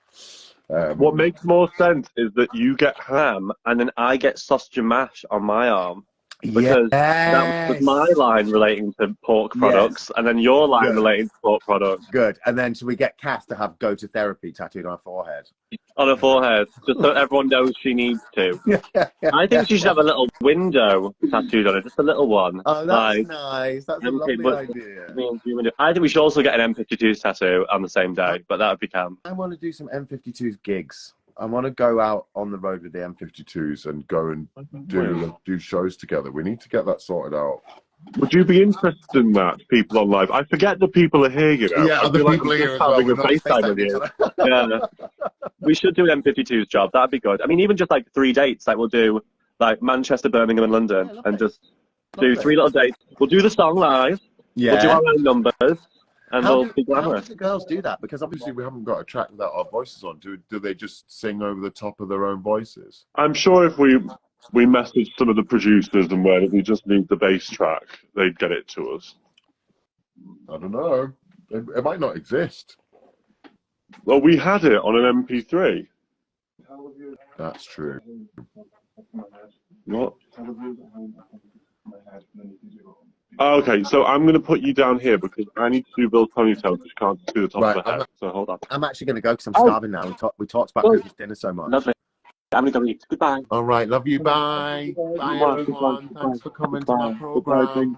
What makes more sense is that you get ham, and then I get sausage and mash on my arm. Because that was my line relating to pork products, and then your line relating to pork products. Good. And then should we get Cass to have go to therapy tattooed on her forehead? On her forehead, just so everyone knows she needs to. I think she should have a little window tattooed on it, just a little one. Oh, that's nice. That's a lovely idea. I think we should also get an M52 tattoo on the same day, but that would be camp. I want to do some M52s gigs. I want to go out on the road with the M52s and go and do shows together. We need to get that sorted out. Would you be interested in that, people on live? I forget that people are here, you know. Yeah, other people are here as well. Having a We're not FaceTime with you. Yeah. We should do an M52's job. That'd be good. I mean, even just like 3 dates, like we'll do like Manchester, Birmingham, and London, and just do 3 little dates. We'll do the song live. Yeah. We'll do our own numbers. And How we'll be do glamorous. the girls do that? Because Obviously, we haven't got a track without our voices on. Do they just sing over the top of their own voices? I'm sure if we messaged some of the producers and where we just need the bass track, they'd get it to us. I don't know. It might not exist. Well, we had it on an MP3. That's true. What? Okay, so I'm going to put you down here because I need to do Bill's ponytail because you can't do the top of the head. So hold on. I'm actually going to go because I'm starving now. We talked about Christmas dinner so much. Lovely. I'm going to go eat. Goodbye. All right, love you. Bye. Bye, everyone. Thanks for coming to my program.